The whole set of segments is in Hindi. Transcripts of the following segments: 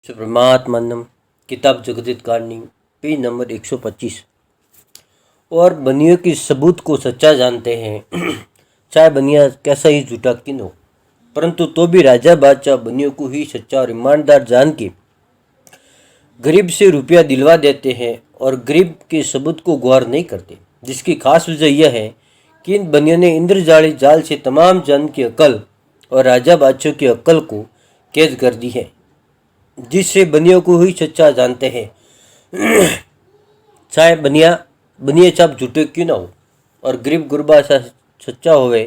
सुप्रभात मन्नम किताब जगदित कारणी पेज नंबर 125। और बनियों की सबूत को सच्चा जानते हैं चाहे बनिया कैसा ही झूठा किन हो, परंतु तो भी राजा बादशाह बनियों को ही सच्चा और ईमानदार जान के गरीब से रुपया दिलवा देते हैं और गरीब के सबूत को गौर नहीं करते। जिसकी खास वजह यह है कि इन बनियों ने इंद्रजाली जाल से तमाम जन की अकल और राजा बादशाह की अकल को कैद कर दी है, जिससे बनियों को ही सच्चा जानते हैं चाहे बनिए चाप झूठे क्यों ना हो और गरीब गुरबा सा सच्चा होवे,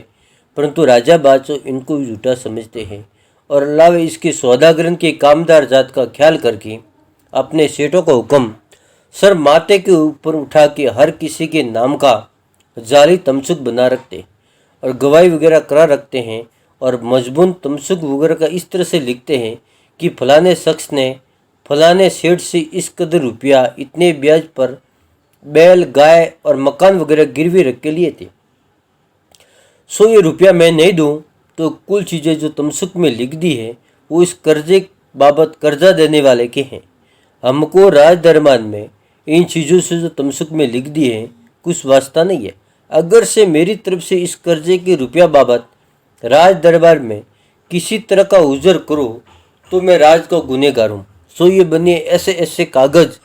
परंतु राजा बादशाह इनको भी झूठा समझते हैं और अलावा इसके सौदागरन के कामदार जात का ख्याल करके अपने सेठों का हुक्म सर माथे के ऊपर उठा के हर किसी के नाम का जाली तमसुक बना रखते और गवाही वगैरह करा रखते हैं और मजबून तमसुक वगैरह का इस तरह से लिखते हैं कि फलाने शख्स ने फलाने सेठ से इस कदर रुपया इतने ब्याज पर बैल गाय और मकान वगैरह गिरवी रख के लिए थे, सो ये रुपया मैं नहीं दूं तो कुल चीज़ें जो तमसुक में लिख दी है वो इस कर्जे बाबत कर्जा देने वाले के हैं। हमको राज दरबार में इन चीज़ों से जो तमसुक में लिख दी है कुछ वास्ता नहीं है। अगर से मेरी तरफ से इस कर्जे के रुपया बाबत राज दरबार में किसी तरह का उजर करो तो मैं राज का गुनहगार हूँ। सो ये बनिए ऐसे ऐसे कागज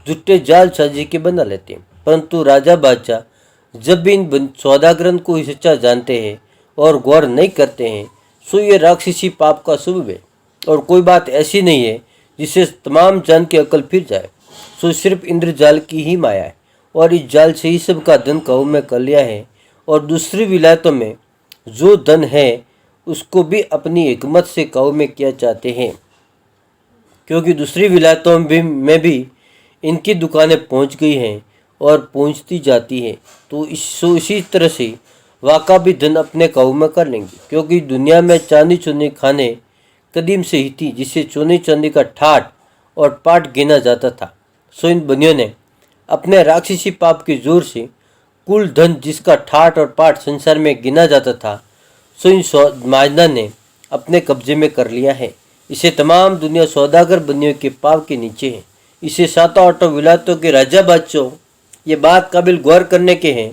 झूठे जाल साजी के बना लेते हैं, परंतु राजा बादशाह जब भी इन सौदागरन को सच्चा जानते हैं और गौर नहीं करते हैं, सो ये राक्षसी पाप का सबब है और कोई बात ऐसी नहीं है जिससे तमाम जान की अकल फिर जाए। सो सिर्फ इंद्रजाल की ही माया है और इस जाल से ही सबका धन काबू में कर लिया है और दूसरी विलायतों में जो धन है उसको भी अपनी हिकमत से काबू में किया चाहते हैं, क्योंकि दूसरी विलायतों में भी इनकी दुकानें पहुंच गई हैं और पहुंचती जाती हैं। तो इसी तरह से वाका भी धन अपने काबू में कर लेंगे, क्योंकि दुनिया में चांदी चूनी खाने कदीम से ही थी जिससे चूनी चांदी का ठाट और पाट गिना जाता था। सो इन बनियों ने अपने राक्षसी पाप के जोर से कुल धन जिसका ठाट और पाट संसार में गिना जाता था, सो इन माजना ने अपने कब्जे में कर लिया है। इसे तमाम दुनिया सौदागर बनियों के पाव के नीचे है। इसे सातों आठों विलायतों के राजा बादशाह ये बात काबिल गौर करने के हैं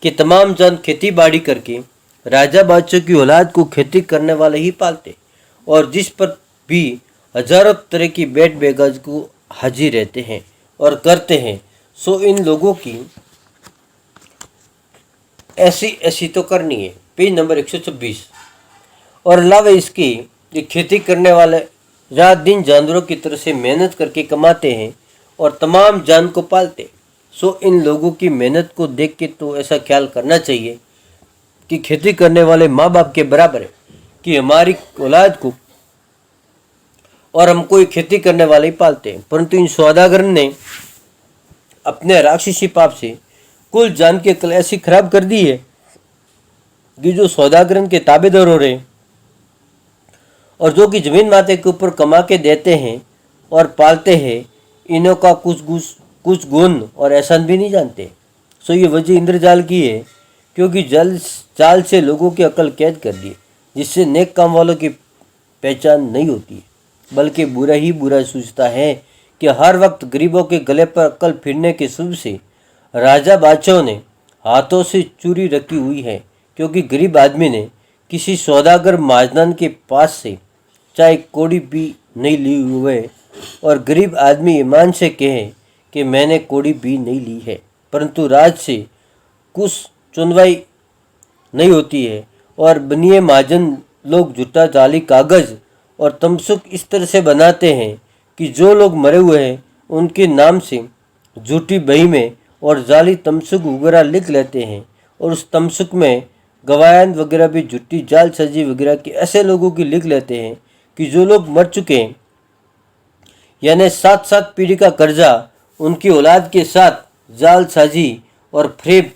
कि तमाम जन खेती बाड़ी करके राजा बादशाह की औलाद को खेती करने वाले ही पालते और जिस पर भी हजारों तरह की बैठ बेगाज को हाजिर रहते हैं और करते हैं। सो इन लोगों की ऐसी तो करनी है। Page number 126। और अलावा इसकी ये खेती करने वाले रात दिन जानवरों की तरह से मेहनत करके कमाते हैं और तमाम जान को पालते। सो इन लोगों की मेहनत को देख के तो ऐसा ख्याल करना चाहिए कि खेती करने वाले माँ बाप के बराबर है कि हमारी औलाद को और हमको ये खेती करने वाले ही पालते हैं, परंतु इन सौदागर ने अपने राक्षसी पाप से कुल जान की अकल ऐसी खराब कर दी है कि जो सौदागरन के ताबेदार हो रहे हैं और जो कि जमीन माते के ऊपर कमा के देते हैं और पालते हैं, इन्हों का कुछ गुण और एहसान भी नहीं जानते। सो ये वजह इंद्रजाल की है, क्योंकि जाल से लोगों की अकल कैद कर दी, जिससे नेक काम वालों की पहचान नहीं होती, बल्कि बुरा ही बुरा सूझता है कि हर वक्त गरीबों के गले पर अकल फिरने के शुभ से राजा बादशाह ने हाथों से चूरी रखी हुई है, क्योंकि गरीब आदमी ने किसी सौदागर माजनान के पास से चाहे कोड़ी भी नहीं ली हुए और गरीब आदमी ईमान से कहे कि मैंने कोड़ी भी नहीं ली है, परंतु राज से कुछ चुनवाई नहीं होती है और बनिए महाजन लोग झूठा जाली कागज और तमसुक इस तरह से बनाते हैं कि जो लोग मरे हुए हैं उनके नाम से झूठी बही में और जाली तमसुक वगैरह लिख लेते हैं और उस तमसुक में गवायन वगैरह भी झूठी जाल सजी वगैरह की ऐसे लोगों की लिख लेते हैं कि जो लोग मर चुके हैं, यानी 7 पीढ़ी का कर्जा उनकी औलाद के साथ जाल साजी और फ्रेब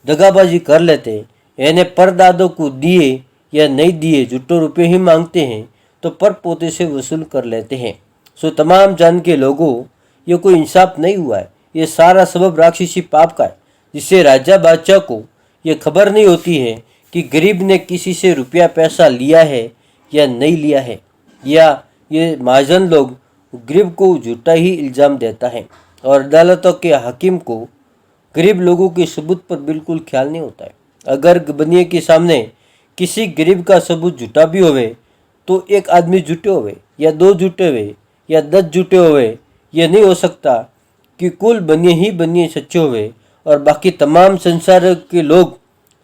दगाबाजी कर लेते हैं, यानी परदादों को दिए या नहीं दिए झूठो रुपये ही मांगते हैं तो पर पोते से वसूल कर लेते हैं। सो तमाम जान के लोगों, ये कोई इंसाफ नहीं हुआ है, ये सारा सबब राक्षसी पाप का है, जिससे राजा बादशाह को ये खबर नहीं होती है कि गरीब ने किसी से रुपया पैसा लिया है या नहीं लिया है, या ये महाजन लोग गरीब को झूठा ही इल्ज़ाम देता है और अदालतों के हाकिम को गरीब लोगों के सबूत पर बिल्कुल ख्याल नहीं होता है। अगर बनिए के सामने किसी गरीब का सबूत झूठा भी होवे तो एक आदमी झूठे होवे या दो झूठे हुए या 10 झूठे हुए, यह नहीं हो सकता कि कुल बनिए ही बनिए सच्चे हुए और बाकी तमाम संसार के लोग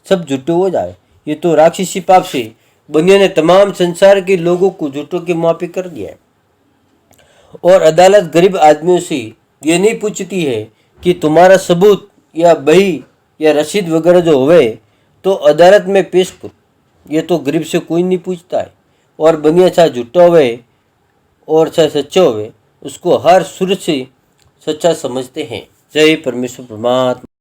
सब झूठे हो जाए। ये तो राक्षसी पाप से बनिए ने तमाम संसार के लोगों को झूठों के मुआफी कर दिया है। और अदालत गरीब आदमियों से ये नहीं पूछती है कि तुम्हारा सबूत या बही या रसीद वगैरह जो होवे तो अदालत में पेश करो, ये तो गरीब से कोई नहीं पूछता है। और बनिया चाहे झूठा होवे और चाहे सच्चा होवे, उसको हर सूरत से सच्चा समझते हैं। जय परमेश्वर परमात्मा।